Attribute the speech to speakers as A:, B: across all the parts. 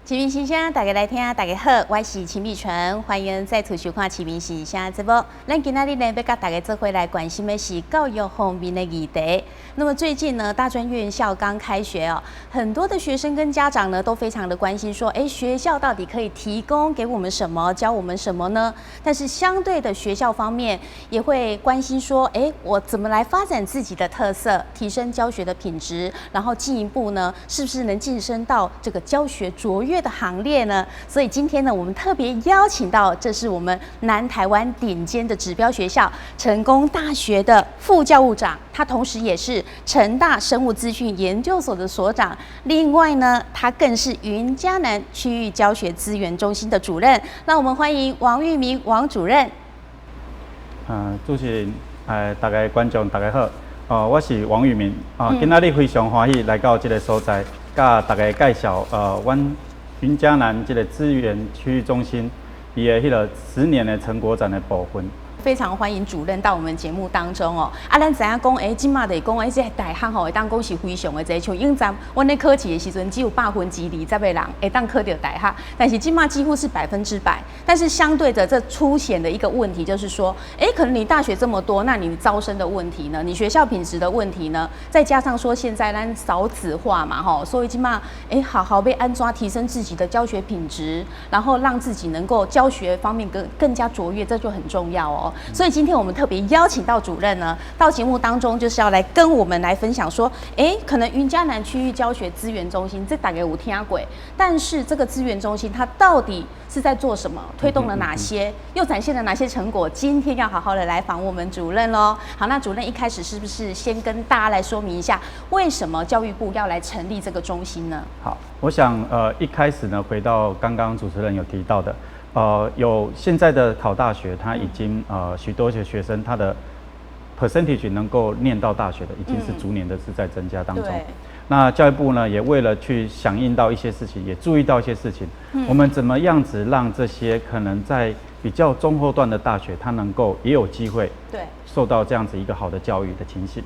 A: 启明时声，大家来听，大家好，我是秦碧纯，欢迎再次收看启明时声节目。咱今仔日呢，要跟大家做回来关心的是教育方面的议题。那么最近呢，大专院校刚开学哦，很多的学生跟家长呢都非常的关心，说，学校到底可以提供给我们什么，教我们什么呢？但是相对的，学校方面也会关心说，我怎么来发展自己的特色，提升教学的品质，然后进一步呢，是不是能晋升到这个教学卓越的行列呢？所以今天呢，我们特别邀请到，这是我们南台湾顶尖的指标学校成功大学的副教务长，他同时也是成大生物资讯研究所的所长。另外呢，他更是云嘉南区域教学资源中心的主任。让我们欢迎王玉明王主任。
B: 主持人，大家观众大家好，我是王玉明。今仔日非常欢喜来到这个所在，甲大家介绍阮云嘉南这个资源区域中心伊的迄个10年的成果展的部分。
A: 非常欢迎主任到我们节目当中哦。咱知影讲，今嘛得讲，这大学吼会当讲是非常的这像应站，阮咧考试的时阵只有20%的人会当考到大学，但是今嘛几乎是100%。但是相对着这凸显的一个问题就是说，可能你大学这么多，那你招生的问题呢？你学校品质的问题呢？再加上说现在咱少子化嘛，吼，所以今嘛好好被安抓提升自己的教学品质，然后让自己能够教学方面更加卓越，这就很重要哦。所以今天我们特别邀请到主任呢，到节目当中就是要来跟我们来分享说，可能云嘉南区域教学资源中心这大概有听过，但是这个资源中心它到底是在做什么，推动了哪些，又展现了哪些成果？今天要好好的来访我们主任咯。好，那主任一开始是不是先跟大家来说明一下，为什么教育部要来成立这个中心呢？
B: 好，我想一开始呢，回到刚刚主持人有提到的。有现在的考大学，它已经许多学生他的 percentage 能够念到大学的，已经是逐年的是在增加当中。那教育部呢，也为了去响应到一些事情，也注意到一些事情，我们怎么样子让这些可能在比较中后段的大学，它能够也有机会受到这样子一个好的教育的情形。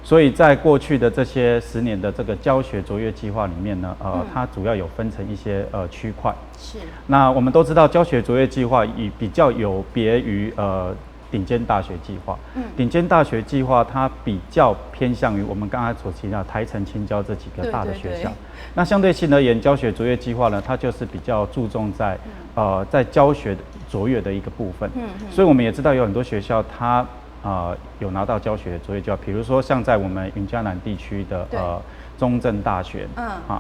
B: 所以在过去的这些10年的这个教学卓越计划里面呢，它主要有分成一些区块。是。那我们都知道，教学卓越计划比较有别于顶尖大学计划。顶尖大学计划它比较偏向于我们刚才所提到台城、清交这几个大的学校。那相对性而言，教学卓越计划呢，它就是比较注重在教学卓越的一个部分。所以我们也知道有很多学校它有拿到教学卓越计划，比如说像在我们云嘉南地区的中正大学，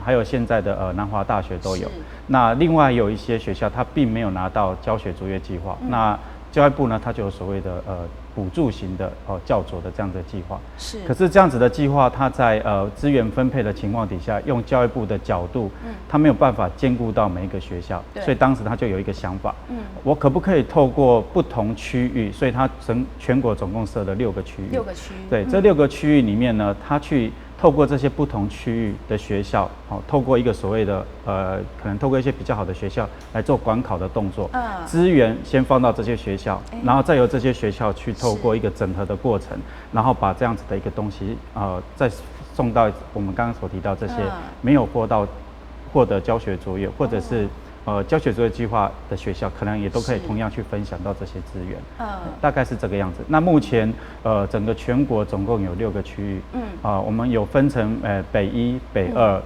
B: 还有现在的南华大学都有。那另外有一些学校它并没有拿到教学卓越计划，那教育部呢，它就有所谓的补助型的教卓的这样的计划。是。可是这样子的计划，它在资源分配的情况底下，用教育部的角度，它没有办法兼顾到每一个学校，所以当时他就有一个想法，我可不可以透过不同区域，所以它全国总共设了6个区域。6个区域。对，这6个区域里面呢，它去透过这些不同区域的学校，透过一个所谓的可能透过一些比较好的学校来做管考的动作，资源先放到这些学校，然后再由这些学校去透过一个整合的过程，然后把这样子的一个东西再送到我们刚刚所提到这些没有获得教学卓越或者是教学卓越计划的学校，可能也都可以同样去分享到这些资源。大概是这个样子。那目前整个全国总共有6个区域，我们有分成北1、北2，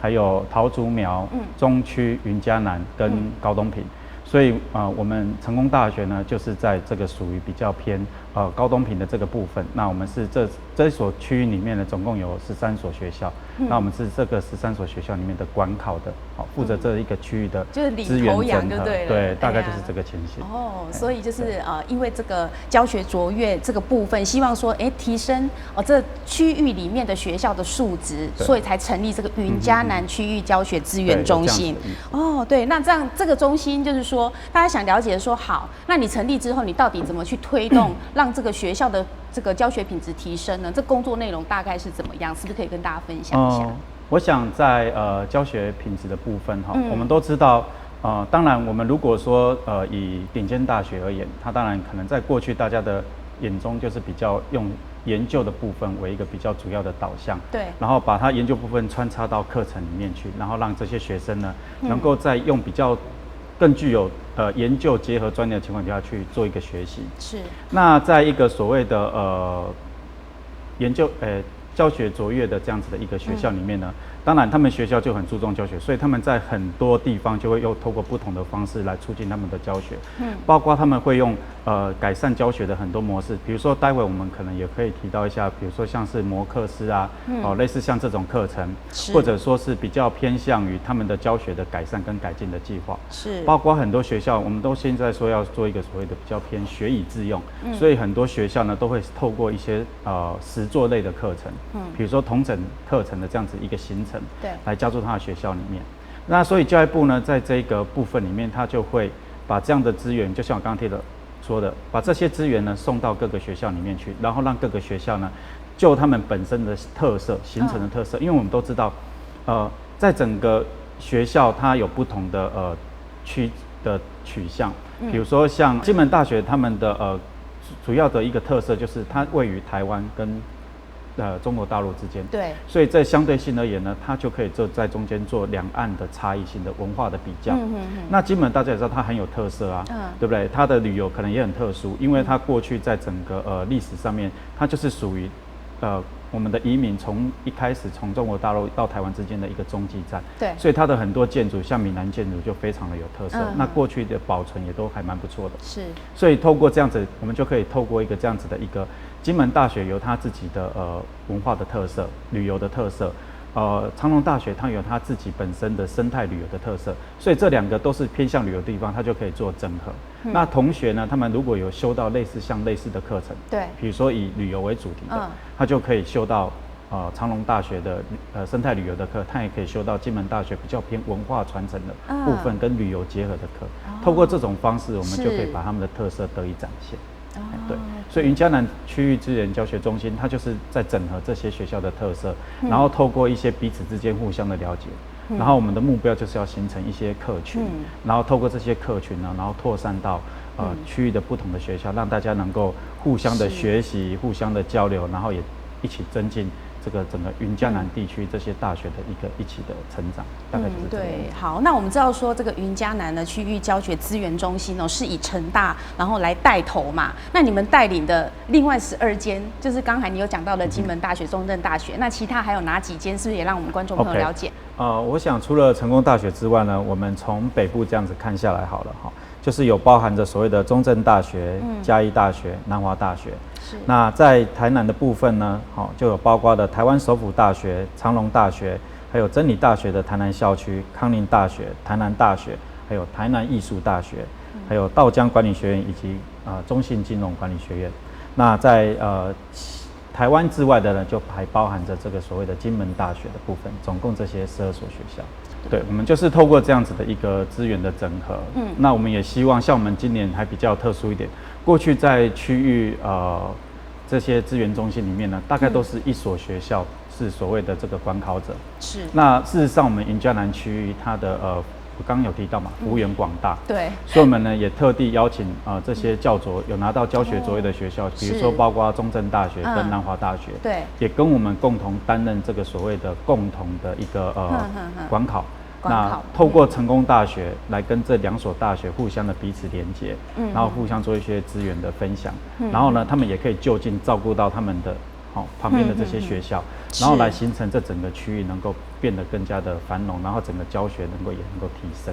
B: 还有桃竹苗、中区、云嘉南跟高东平。所以我们成功大学呢，就是在这个属于比较偏高东平的这个部分。那我们是这所区域里面呢，总共有13所学校。那我们是这个13所学校里面的管考的，负责这一个区域的资源整合。对，大概就是这个情形。
A: 所以就是因为这个教学卓越这个部分，希望说提升这区域里面的学校的素质，所以才成立这个云嘉南区域教学资源中心。对，那这样这个中心就是说，大家想了解说，好，那你成立之后，你到底怎么去推动，让这个学校的这个教学品质提升呢？这工作内容大概是怎么样？是不是可以跟大家分享一下？
B: 我想在教学品质的部分我们都知道，当然我们如果说以顶尖大学而言，它当然可能在过去大家的眼中就是比较用研究的部分为一个比较主要的导向，
A: 对，
B: 然后把它研究部分穿插到课程里面去，然后让这些学生呢，能够在用比较更具有研究结合专业的情况底下去做一个学习。
A: 是。
B: 那在一个所谓的研究教学卓越的这样子的一个学校里面呢，当然他们学校就很注重教学，所以他们在很多地方就会又透过不同的方式来促进他们的教学，包括他们会用改善教学的很多模式，比如说待会我们可能也可以提到一下，比如说像是摩课师啊，类似像这种课程，或者说是比较偏向于他们的教学的改善跟改进的计划，是包括很多学校，我们都现在说要做一个所谓的比较偏学以致用，所以很多学校呢都会透过一些实作类的课程，比如说统整课程的这样子一个行程，对，来加入他的学校里面。那所以教育部呢，在这个部分里面，他就会把这样的资源，就像我刚刚说的，把这些资源呢送到各个学校里面去，然后让各个学校呢，就他们本身的特色形成的特色，因为我们都知道，在整个学校它有不同的区的取向，比如说像金门大学他们的主要的一个特色就是它位于台湾跟中国大陆之间，对，所以在相对性而言呢，它就可以在中间做两岸的差异性的文化的比较。那金门大家也知道它很有特色啊，对不对？它的旅游可能也很特殊，因为它过去在整个历史上面，它就是属于我们的移民从一开始从中国大陆到台湾之间的一个中继站，对，所以它的很多建筑，像闽南建筑就非常的有特色。那过去的保存也都还蛮不错的，是。所以透过这样子，我们就可以透过一个这样子的一个金门大学有它自己的文化的特色、旅游的特色。长荣大学它有它自己本身的生态旅游的特色，所以这两个都是偏向旅游的地方，它就可以做整合。那同学呢，他们如果有修到类似的课程，对，比如说以旅游为主题的，他就可以修到长荣大学的生态旅游的课，他也可以修到金门大学比较偏文化传承的部分跟旅游结合的课。透过这种方式，我们就可以把他们的特色得以展现。对，所以云嘉南区域资源教学中心，它就是在整合这些学校的特色，然后透过一些彼此之间互相的了解，然后我们的目标就是要形成一些客群，然后透过这些客群呢，然后扩散到区域的不同的学校，让大家能够互相的学习、互相的交流，然后也一起增进这个整个云嘉南地区这些大学的一起的成长，大概就是这样。
A: 对，好，那我们知道说这个云嘉南的区域教学资源中心是以成大然后来带头嘛。那你们带领的另外12间，就是刚才你有讲到的金门大学、中正大学，那其他还有哪几间？是不是也让我们观众朋友了解？
B: 我想除了成功大学之外呢，我们从北部这样子看下来好了哈，就是有包含着所谓的中正大学、嘉义大学、南华大学。那在台南的部分呢，就有包括的台湾首府大学、长荣大学，还有真理大学的台南校区、康宁大学、台南大学，还有台南艺术大学，还有道江管理学院以及中信金融管理学院。那在台湾之外的呢，就还包含着这个所谓的金门大学的部分，总共这些12所学校。对，我们就是透过这样子的一个资源的整合，那我们也希望像我们今年还比较特殊一点，过去在区域这些资源中心里面呢，大概都是一所学校是所谓的这个管考者。是。那事实上，我们云嘉南区域它的我刚刚有提到嘛，幅员广大，对，所以我们呢也特地邀请这些教卓有拿到教学卓越的学校，比如说包括中正大学跟南华大学，对，也跟我们共同担任这个所谓的共同的一个管考。那透过成功大学来跟这2所大学互相的彼此连接，然后互相做一些资源的分享，然后呢，他们也可以就近照顾到他们的旁边的这些学校，然后来形成这整个区域能够变得更加的繁荣，然后整个教学也能够提升。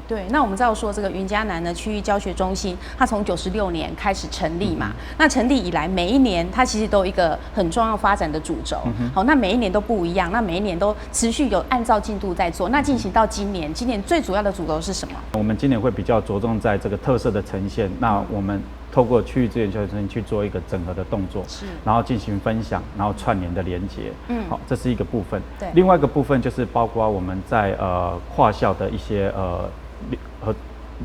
A: 对。那我们知道说这个云嘉南的区域教学中心，它从96年开始成立嘛。那成立以来，每一年它其实都有一个很重要发展的主轴。好，那每一年都不一样，那每一年都持续有按照进度在做。那进行到今年最主要的主轴是什么？
B: 我们今年会比较着重在这个特色的呈现。那我们透过区域资源教学中心去做一个整合的动作，然后进行分享，然后串联的连结。好，这是一个部分。对，另外一个部分就是包括我们在跨校的一些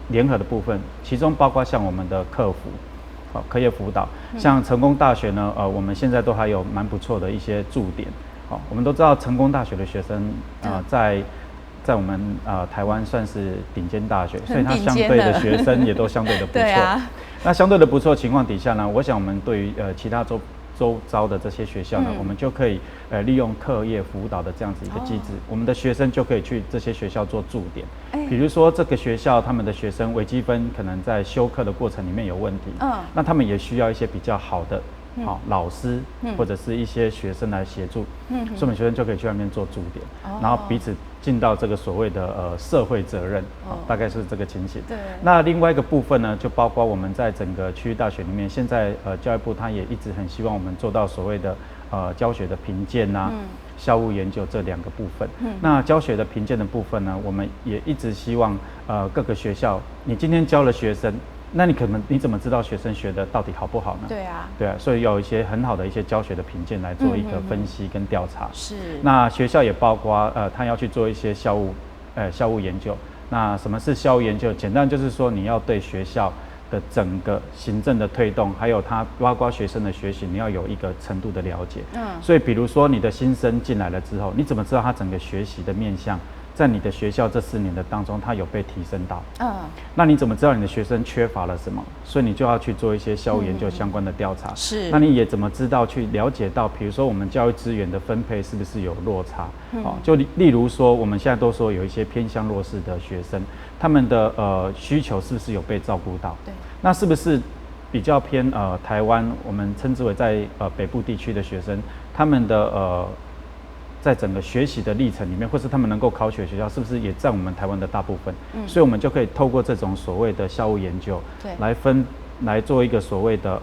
B: 联合的部分，其中包括像我们的课辅，课业辅导，像成功大学呢，我们现在都还有蛮不错的一些驻点。好，我们都知道成功大学的学生在我们台湾算是顶尖大学，所以它相对的学生也都相对的不错。对啊。那相对的不错情况底下呢，我想我们对于其他周遭的这些学校呢，我们就可以利用课业辅导的这样子一个机制，我们的学生就可以去这些学校做驻点。比如说这个学校他们的学生微积分可能在修课的过程里面有问题，那他们也需要一些比较好的老师或者是一些学生来协助，所以我们学生就可以去那边做驻点，然后彼此尽到这个所谓的社会责任，大概是这个情形。对。那另外一个部分呢，就包括我们在整个区域大学里面，现在教育部他也一直很希望我们做到所谓的教学的评鉴啊、校务研究这2个部分。那教学的评鉴的部分呢，我们也一直希望各个学校，你今天教了学生。那你怎么知道学生学的到底好不好呢？对啊，所以要有一些很好的一些教学的评鉴来做一个分析跟调查。是。那学校也包括他要去做一些校务研究。那什么是校务研究？简单就是说你要对学校的整个行政的推动，还有他包括学生的学习，你要有一个程度的了解。所以比如说你的新生进来了之后，你怎么知道他整个学习的面向？在你的学校这4年的当中，他有被提升到。那你怎么知道你的学生缺乏了什么？所以你就要去做一些校务研究相关的调查。是。那你也怎么知道去了解到，比如说我们教育资源的分配是不是有落差？就例如说，我们现在都说有一些偏向弱势的学生，他们的需求是不是有被照顾到？对。那是不是比较偏台湾，我们称之为在北部地区的学生，他们的在整个学习的历程里面，或是他们能够考取的学校，是不是也占我们台湾的大部分？所以我们就可以透过这种所谓的校务研究，来做一个所谓的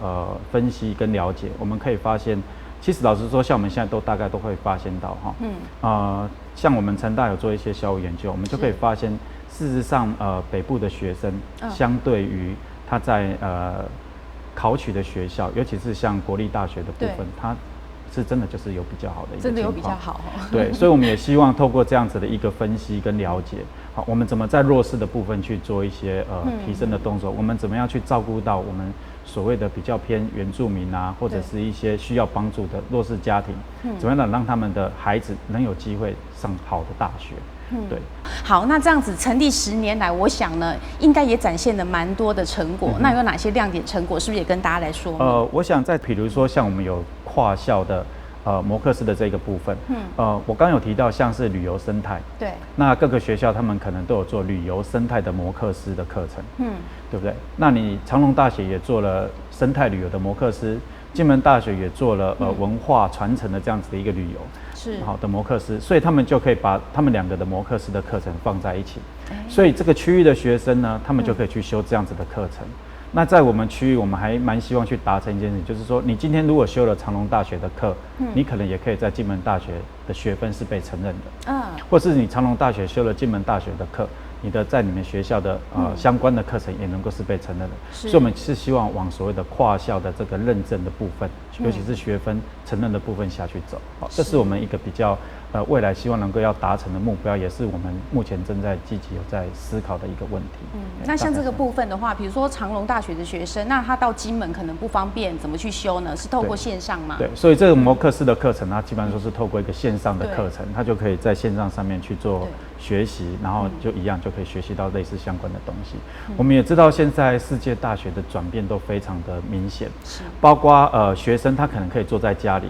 B: 分析跟了解。我们可以发现，其实老实说，像我们现在大概都会发现到像我们成大有做一些校务研究，我们就可以发现，事实上北部的学生相对于他在考取的学校，尤其是像国立大学的部分，它是真的就是有比较好的一个情况，真的有比较好。对，所以我们也希望透过这样子的一个分析跟了解，好，我们怎么在弱势的部分去做一些提升的动作？我们怎么样去照顾到我们所谓的比较偏原住民啊，或者是一些需要帮助的弱势家庭，怎么样让他们的孩子能有机会上好的大学？对。
A: 好，那这样子成立10年来，我想呢，应该也展现了蛮多的成果。那有哪些亮点成果？是不是也跟大家来说明？
B: 我想在比如说像我们有跨校的摩课师的这个部分，我刚有提到像是旅游生态，对，那各个学校他们可能都有做旅游生态的摩课师的课程，对不对？那你长荣大学也做了生态旅游的摩课师，金门大学也做了文化传承的这样子的一个旅游。是好的摩课师，所以他们就可以把他们2个的摩课师的课程放在一起，所以这个区域的学生呢，他们就可以去修这样子的课程。那在我们区域，我们还蛮希望去达成一件事，就是说，你今天如果修了长荣大学的课，你可能也可以在金门大学的学分是被承认的，或是你长荣大学修了金门大学的课，你的在你们学校的相关的课程也能够是被承认的。所以我们是希望往所谓的跨校的这个认证的部分，尤其是学分承认的部分下去走。好，这是我们一个比较未来希望能够要达成的目标，也是我们目前正在积极有在思考的一个问题。
A: 那像这个部分的话，比如说长荣大学的学生，那他到金门可能不方便，怎么去修呢？是透过线上吗？
B: 对，所以这个摩课师的课程，它基本上都是透过一个线上的课程，他就可以在线上上面去做学习，然后就一样就可以学习到类似相关的东西。我们也知道现在世界大学的转变都非常的明显，包括学生他可能可以坐在家里，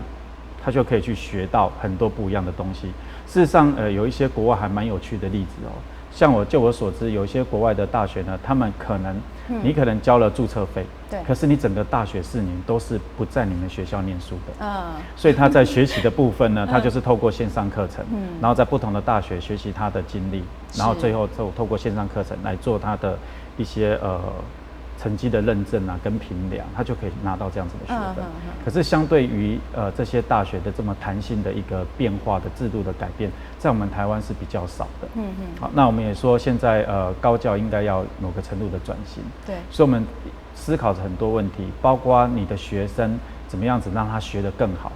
B: 他就可以去学到很多不一样的东西。事实上，有一些国外还蛮有趣的例子哦。像就我所知，有一些国外的大学呢，他们可能你可能交了注册费，可是你整个大学4年都是不在你们学校念书的，所以他在学习的部分呢，他就是透过线上课程，然后在不同的大学学习他的经历，然后最后透过线上课程来做他的一些成绩的认证啊跟评量，他就可以拿到这样子的学分。可是相对于这些大学的这么弹性的一个变化的制度的改变，在我们台湾是比较少的。好，那我们也说现在高教应该要某个程度的转型。对，所以我们思考很多问题，包括你的学生怎么样子让他学得更好。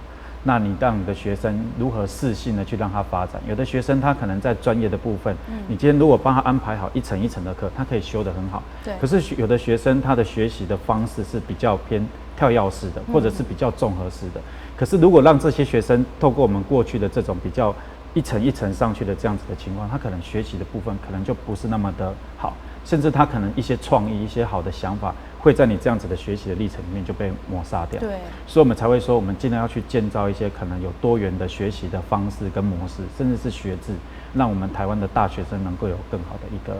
B: 那你让你的学生如何适性的去让他发展？有的学生他可能在专业的部分，你今天如果帮他安排好一层一层的课，他可以修得很好。对。可是有的学生他的学习的方式是比较偏跳跃式的，或者是比较综合式的。可是如果让这些学生透过我们过去的这种比较一层一层上去的这样子的情况，他可能学习的部分可能就不是那么的好，甚至他可能一些创意、一些好的想法会在你这样子的学习的历程里面就被抹杀掉。
A: 对，
B: 所以我们才会说，我们尽量要去建造一些可能有多元的学习的方式跟模式，甚至是学制，让我们台湾的大学生能够有更好的一个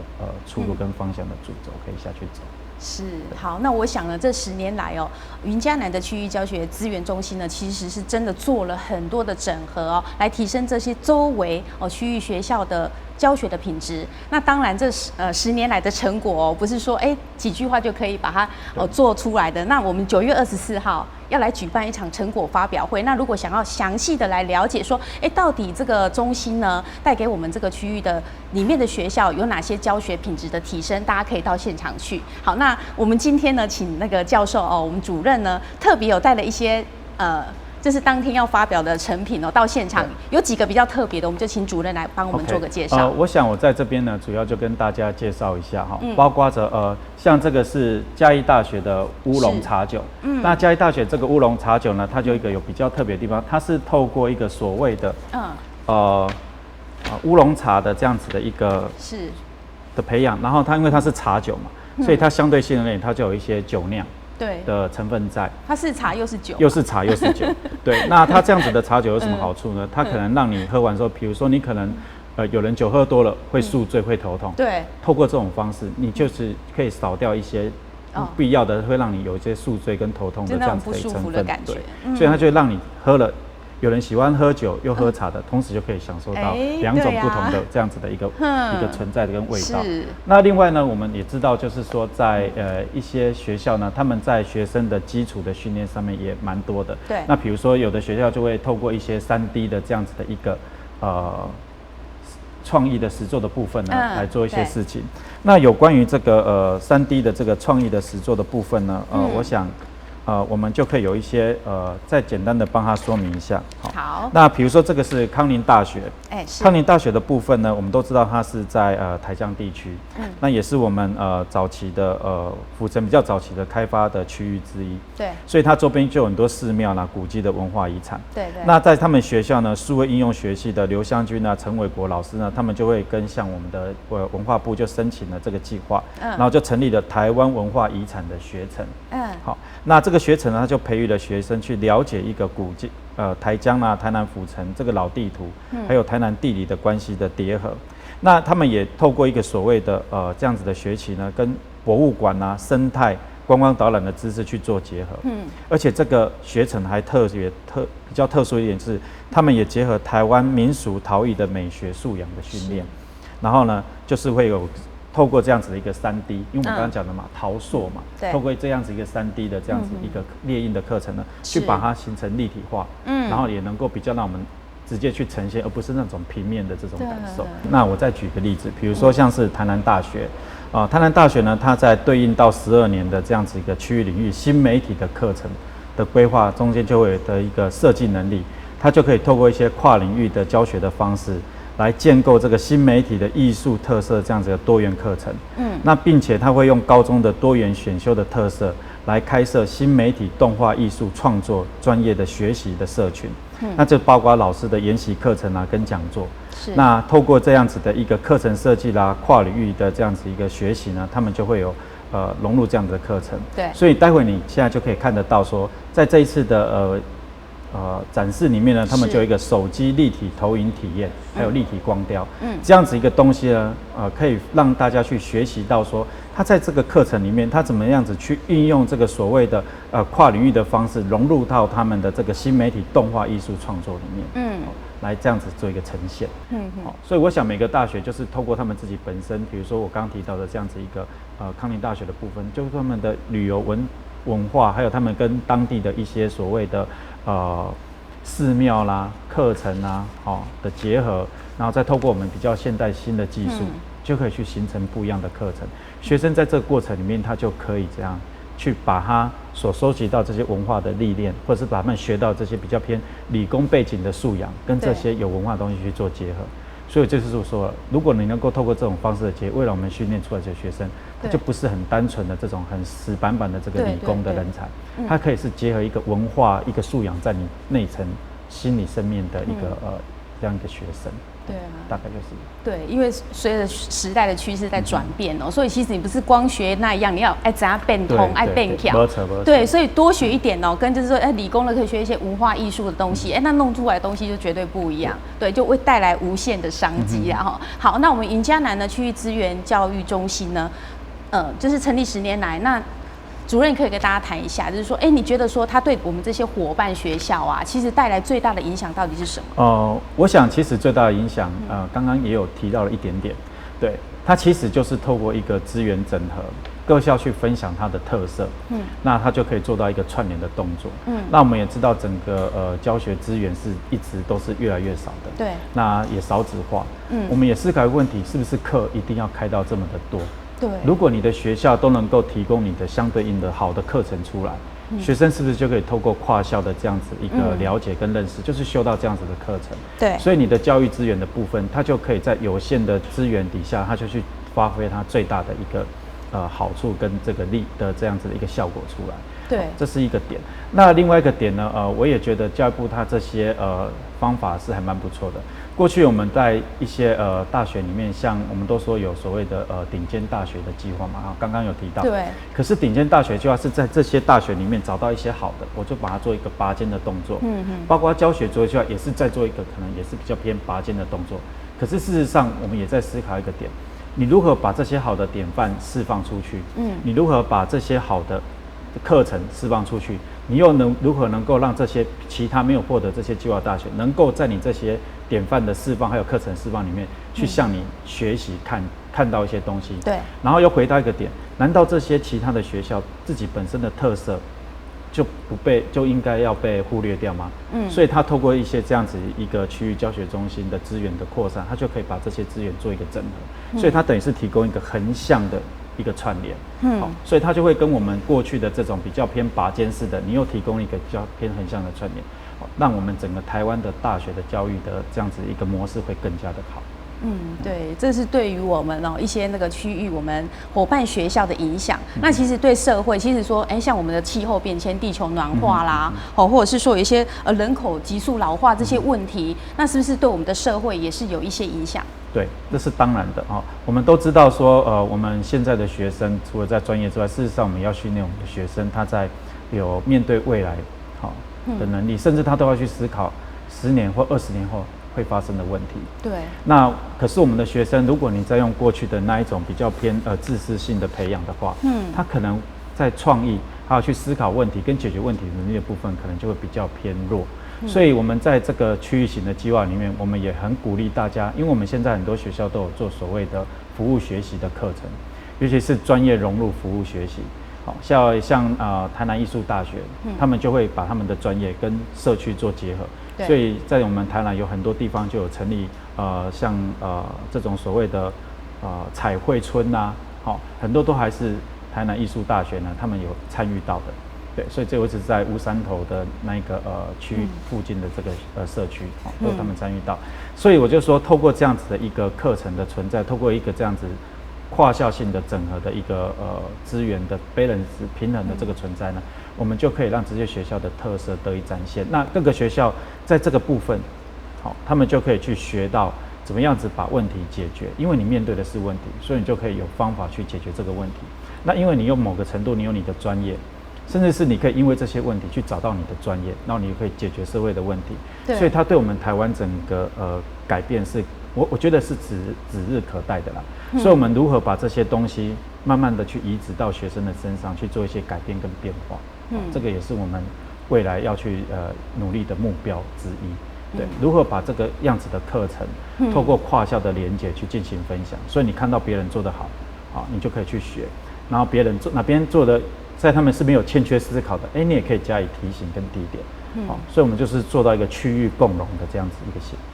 B: 出路跟方向的主轴可以下去走。
A: 是好，那我想呢，这10年来哦，云嘉南的区域教学资源中心呢，其实是真的做了很多的整合哦，来提升这些周围区域学校的教学的品质。那当然这10年来的成果不是说几句话就可以把它做出来的。那我们9月24号要来举办一场成果发表会。那如果想要详细的来了解说，到底这个中心呢带给我们这个区域的里面的学校有哪些教学品质的提升，大家可以到现场去。好，那我们今天呢，请那个教授我们主任呢特别有带了一些这是当天要发表的成品到现场有几个比较特别的，我们就请主任来帮我们做个介绍。
B: 我想我在这边呢，主要就跟大家介绍一下包括着像这个是嘉义大学的乌龙茶酒。那嘉义大学这个乌龙茶酒呢，它就有比较特别的地方，它是透过一个所谓的乌龙茶的这样子的一个的培养，然后它因为它是茶酒嘛，所以它相对性的它就有一些酒酿的成分在，
A: 它是茶又是酒，
B: 又是茶又是酒。对，那它这样子的茶酒有什么好处呢？它可能让你喝完之后，比如说你可能有人酒喝多了会宿醉会头痛，
A: 对，
B: 透过这种方式，你就是可以少掉一些不必要的会让你有一些宿醉跟头痛的这样子的成分，对，所以它就会让你喝了。有人喜欢喝酒又喝茶的，同时就可以享受到2种不同的这样子的一个存在的跟味道。那另外呢，我们也知道，就是说在一些学校呢，他们在学生的基础的训练上面也蛮多的。
A: 对。
B: 那比如说有的学校就会透过一些3D 的这样子的一个创意的实作的部分呢，来做一些事情。那有关于这个3D 的这个创意的实作的部分呢，我想。我们就可以有一些再简单的帮他说明一下。
A: 好。
B: 那比如说这个是康宁大学，
A: 是
B: 康宁大学的部分呢，我们都知道它是在台江地区，那也是我们早期的府城比较早期的开发的区域之一。
A: 对。
B: 所以它周边就有很多寺庙啦、古迹的文化遗产。
A: 对。
B: 那在他们学校呢，数位应用学系的刘湘军啊、陈伟国老师呢，他们就会跟向我们的文化部就申请了这个计划，然后就成立了台湾文化遗产的学程。好，那这个学程呢，它就培育了学生去了解一个古迹，台江啊、台南府城这个老地图，还有台南地理的关系的叠合。那他们也透过一个所谓的这样子的学期呢，跟博物馆啊、生态、观光导览的知识去做结合。而且这个学程还比较特殊一点是，他们也结合台湾民俗陶艺的美学素养的训练。然后呢，就是会有。透过这样子的一个3D，因为我们刚刚讲的嘛，陶塑嘛，透过这样子一个3D 的这样子一个列印的课程呢，去把它形成立体化，然后也能够比较让我们直接去呈现，而不是那种平面的这种感受。那我再举个例子，比如说像是台南大学，台南大学呢，它在对应到12年的这样子一个区域领域新媒体的课程的规划中间，就会有的一个设计能力，它就可以透过一些跨领域的教学的方式。来建构这个新媒体的艺术特色这样子的多元课程，那并且他会用高中的多元选修的特色来开设新媒体动画艺术创作专业的学习的社群，那这包括老师的研习课程啊跟讲座，那透过这样子的一个课程设计啦、跨领域的这样子一个学习呢，他们就会有融入这样子的课程，
A: 对，
B: 所以待会你现在就可以看得到说，在这一次的展示里面呢，他们就有一个手机立体投影体验，还有立体光雕，这样子一个东西呢，可以让大家去学习到说，他在这个课程里面，他怎么样子去运用这个所谓的跨领域的方式，融入到他们的这个新媒体动画艺术创作里面，来这样子做一个呈现，所以我想每个大学就是透过他们自己本身，比如说我刚刚提到的这样子一个康宁大学的部分，就是他们的旅游文化，还有他们跟当地的一些所谓的寺庙啦、课程啊，的结合，然后再透过我们比较现代新的技术，就可以去形成不一样的课程。学生在这个过程里面，他就可以这样去把他所收集到这些文化的历练，或者是把他们学到这些比较偏理工背景的素养，跟这些有文化的东西去做结合。所以这就是我说，如果你能够透过这种方式的结合，为了我们训练出来的学生，他就不是很单纯的这种很死板板的这个理工的人才，他可以是结合一个文化、一个素养在你内层心理层面的一个这样一个学生。
A: 对啊，
B: 大概就是
A: 对，因为随着时代的趋势在转变所以其实你不是光学那一样，你要怎样变通，爱变巧，对，所以多学一点跟就是说理工的可以学一些文化艺术的东西，那弄出来的东西就绝对不一样，对，就会带来无限的商机啦好，那我们云嘉南呢区域资源教育中心呢，就是成立10年来，那主任可以跟大家谈一下，就是说，你觉得说他对我们这些伙伴学校啊，其实带来最大的影响到底是什么？
B: 我想其实最大的影响，刚刚也有提到了一点点，对，它其实就是透过一个资源整合，各校去分享它的特色，那它就可以做到一个串联的动作，那我们也知道整个教学资源是一直都是越来越少的，
A: 对，
B: 那也少子化，我们也思考一个问题，是不是课一定要开到这么的多？
A: 对，
B: 如果你的学校都能够提供你的相对应的好的课程出来，学生是不是就可以透过跨校的这样子一个了解跟认识，就是修到这样子的课程？
A: 对，
B: 所以你的教育资源的部分，它就可以在有限的资源底下，它就去发挥它最大的一个好处跟这个力的这样子的一个效果出来。
A: 对，
B: 这是一个点。那另外一个点呢，我也觉得教育部它这些方法是还蛮不错的。过去我们在一些大学里面，像我们都说有所谓的顶尖大学的计划嘛，刚刚有提到。
A: 对。
B: 可是顶尖大学计划是在这些大学里面找到一些好的，我就把它做一个拔尖的动作。包括教学做计划也是在做一个可能也是比较偏拔尖的动作。可是事实上，我们也在思考一个点：你如何把这些好的典范释放出去？你如何把这些好的课程释放出去，你又如何能够让这些其他没有获得这些计划大学，能够在你这些典范的释放还有课程释放里面，去向你学习看到一些东西。
A: 对。
B: 然后又回到一个点，难道这些其他的学校自己本身的特色就应该要被忽略掉吗？所以他透过一些这样子一个区域教学中心的资源的扩散，他就可以把这些资源做一个整合，所以他等于是提供一个横向的一个串联，好，所以它就会跟我们过去的这种比较偏拔尖式的，你又提供一个比较偏横向的串联，让我们整个台湾的大学的教育的这样子一个模式会更加的好。
A: 对，这是对于我们一些那个区域我们伙伴学校的影响。那其实对社会，其实说，像我们的气候变迁、地球暖化啦，或者是说有一些人口急速老化这些问题，那是不是对我们的社会也是有一些影响？
B: 对，这是当然的我们都知道说，我们现在的学生除了在专业之外，事实上我们要训练我们的学生，他在有面对未来的能力，甚至他都要去思考10年或20年后会发生的问题。
A: 对。
B: 那可是我们的学生，如果你再用过去的那一种比较偏自私性的培养的话，他可能在创意还有去思考问题跟解决问题能力的部分，可能就会比较偏弱。所以我们在这个区域型的计划里面，我们也很鼓励大家，因为我们现在很多学校都有做所谓的服务学习的课程，尤其是专业融入服务学习。好，像台南艺术大学，他们就会把他们的专业跟社区做结合，所以在我们台南有很多地方就有成立像这种所谓的彩绘村呐，很多都还是台南艺术大学呢，他们有参与到的。对，所以这个是在乌山头的那个区域附近的这个社区，都他们参与到。所以我就说，透过这样子的一个课程的存在，透过一个这样子跨校性的整合的一个资源的 balance 平衡的这个存在呢，我们就可以让这些学校的特色得以展现。那各个学校在这个部分，他们就可以去学到怎么样子把问题解决，因为你面对的是问题，所以你就可以有方法去解决这个问题。那因为你有某个程度，你有你的专业。甚至是你可以因为这些问题去找到你的专业，然后你可以解决社会的问题。所以它对我们台湾整个改变是，我觉得是指日可待的啦。所以我们如何把这些东西慢慢的去移植到学生的身上，去做一些改变跟变化，这个也是我们未来要去努力的目标之一。对，如何把这个样子的课程，透过跨校的连结去进行分享。所以你看到别人做得好，你就可以去学，然后别人哪边做的。在他们是没有欠缺思考的，你也可以加以提醒跟提点，所以我们就是做到一个区域共融的这样子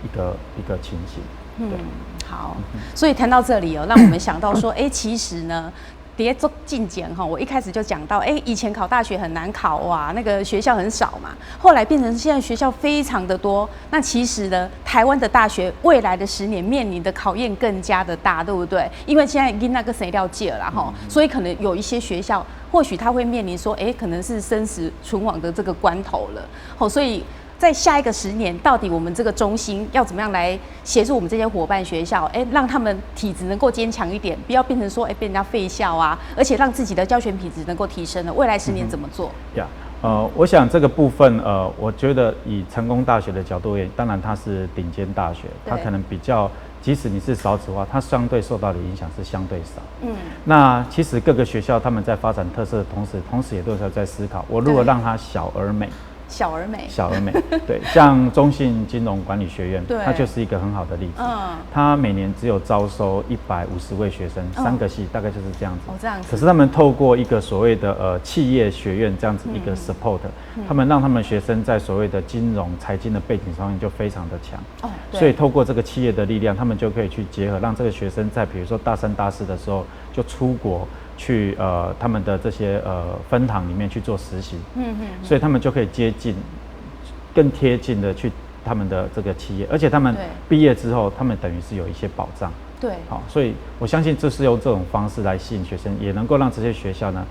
B: 一个情形。对，
A: 好，所以谈到这里让我们想到说，其实呢。别做进检我一开始就讲到，以前考大学很难考哇，那个学校很少嘛，后来变成现在学校非常的多。那其实呢，台湾的大学未来的10年面临的考验更加的大，对不对？因为现在已经那个谁了解了所以可能有一些学校，或许他会面临说，可能是生死存亡的这个关头了。所以在下一个10年，到底我们这个中心要怎么样来协助我们这些伙伴学校，让他们体质能够坚强一点，不要变成说，被人家废校啊，而且让自己的教学品质能够提升了。未来10年怎么做？
B: 我想这个部分，我觉得以成功大学的角度而言，当然它是顶尖大学，它可能比较，即使你是少子化，它相对受到的影响是相对少。那其实各个学校他们在发展特色的同时也都是在思考，我如果让它小而美。小而美，对，像中信金融管理学院，它就是一个很好的例子。它每年只有招收150位学生，3个系大概就是这样子。
A: 这样子。
B: 可是他们透过一个所谓的企业学院这样子一个 support，他们让他们学生在所谓的金融财经的背景上面就非常的强。所以透过这个企业的力量，他们就可以去结合，让这个学生在比如说大3、大4的时候就出国。去他们的这些分行里面去做实习，所以他们就可以更贴近的去他们的这个企业，而且他们毕业之后，他们等于是有一些保障。
A: 对，
B: 好，所以我相信这是用这种方式来吸引学生，也能够让这些学校呢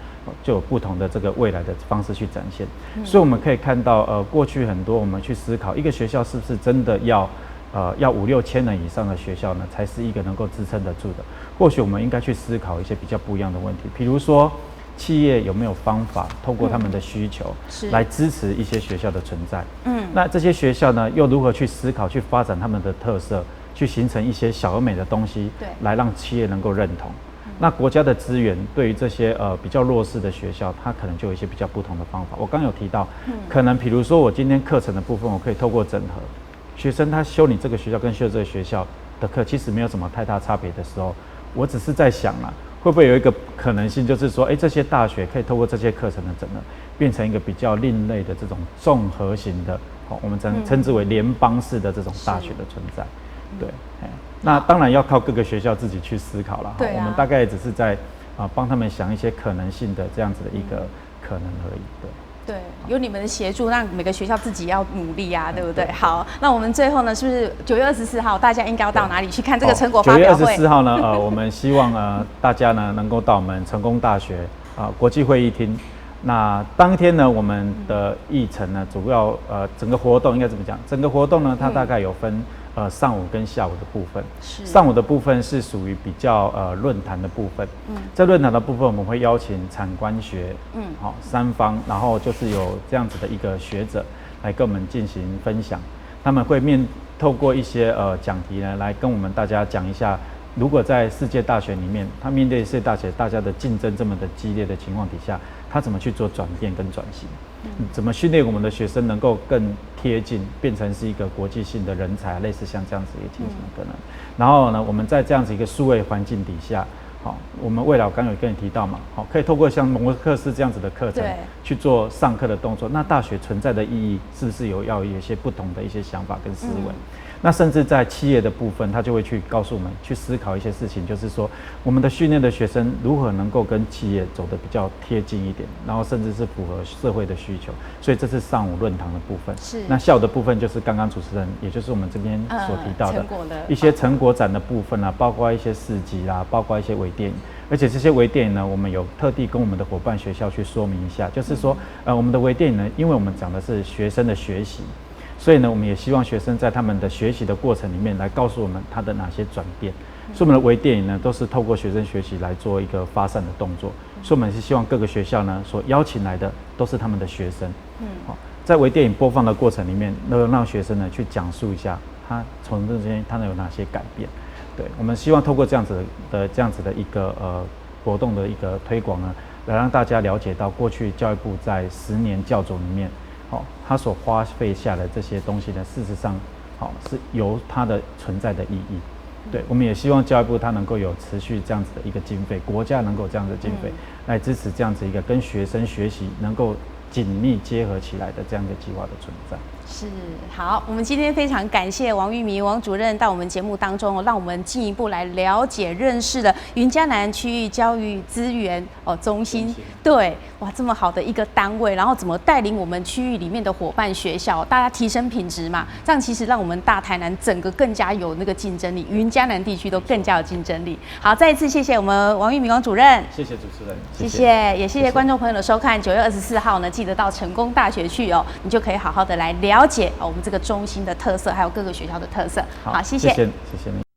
B: 就有不同的这个未来的方式去展现。所以我们可以看到，过去很多我们去思考一个学校是不是真的要5、6千人以上的学校呢，才是一个能够支撑得住的。或许我们应该去思考一些比较不一样的问题，比如说企业有没有方法透过他们的需求来支持一些学校的存在。那这些学校呢，又如何去思考、去发展他们的特色，去形成一些小而美的东西，来让企业能够认同。那国家的资源对于这些比较弱势的学校，它可能就有一些比较不同的方法。我刚有提到，可能比如说我今天课程的部分，我可以透过整合。学生他修你这个学校跟修这个学校的课，其实没有什么太大差别的时候，我只是在想会不会有一个可能性，就是说，这些大学可以透过这些课程的整合，变成一个比较另类的这种综合型的，我们称之为联邦式的这种大学的存在。对，那当然要靠各个学校自己去思考了。我们大概只是在帮他们想一些可能性的这样子的一个可能而已。
A: 对，有你们的协助，让每个学校自己要努力啊，对不对？好，那我们最后呢，是不是9月24号大家应该要到哪里去看这个成果发表会？9月24
B: 号呢，我们希望大家呢能够到我们成功大学国际会议厅。那当天呢，我们的议程呢，主要整个活动应该怎么讲？整个活动呢，它大概有分上午跟下午的部分。上午的部分是属于比较论坛的部分。在论坛的部分，我们会邀请产官学3方，然后就是有这样子的一个学者来跟我们进行分享。他们会透过一些讲题呢，来跟我们大家讲一下，如果在世界大学里面，他面对世界大学大家的竞争这么的激烈的情况底下，他怎么去做转变跟转型？怎么训练我们的学生能够更贴近，变成是一个国际性的人才，类似像这样子一个情形的可能。然后呢，我们在这样子一个数位环境底下，我们未来我刚有跟你提到嘛，可以透过像蒙克斯这样子的课程去做上课的动作。那大学存在的意义是不是要有一些不同的一些想法跟思维？那甚至在企业的部分，他就会去告诉我们去思考一些事情，就是说我们的训练的学生如何能够跟企业走得比较贴近一点，然后甚至是符合社会的需求。所以这是上午论坛的部分。那下午的部分就是刚刚主持人，也就是我们这边所提到的一些成果展的部分包括一些市集啦，包括一些微电影。而且这些微电影呢，我们有特地跟我们的伙伴学校去说明一下，就是说我们的微电影呢，因为我们讲的是学生的学习。所以呢，我们也希望学生在他们的学习的过程里面来告诉我们他的哪些转变。所以我们的微电影呢，都是透过学生学习来做一个发散的动作。所以我们是希望各个学校呢所邀请来的都是他们的学生。在微电影播放的过程里面，让学生呢去讲述一下他从这些他有哪些改变。对，我们希望透过这样子的一个活动的一个推广呢，来让大家了解到过去教育部在10年教组里面。他所花费下的这些东西呢，事实上，是由它的存在的意义。对，我们也希望教育部它能够有持续这样子的一个经费，国家能够这样子的经费来支持这样子一个跟学生学习能够紧密结合起来的这样一个计划的存在。
A: 是，好，我们今天非常感谢王玉明王主任到我们节目当中让我们进一步来了解认识了云嘉南区域教育资源中心。对，哇，这么好的一个单位，然后怎么带领我们区域里面的伙伴学校，大家提升品质嘛，这样其实让我们大台南整个更加有那个竞争力，云嘉南地区都更加有竞争力。好，再一次谢谢我们王玉明王主任，
B: 谢谢主持人，
A: 谢谢，也谢谢观众朋友的收看。9月24号呢，记得到成功大学去你就可以好好的来了了解我们这个中心的特色，还有各个学校的特色。好，谢谢，
B: 谢谢你。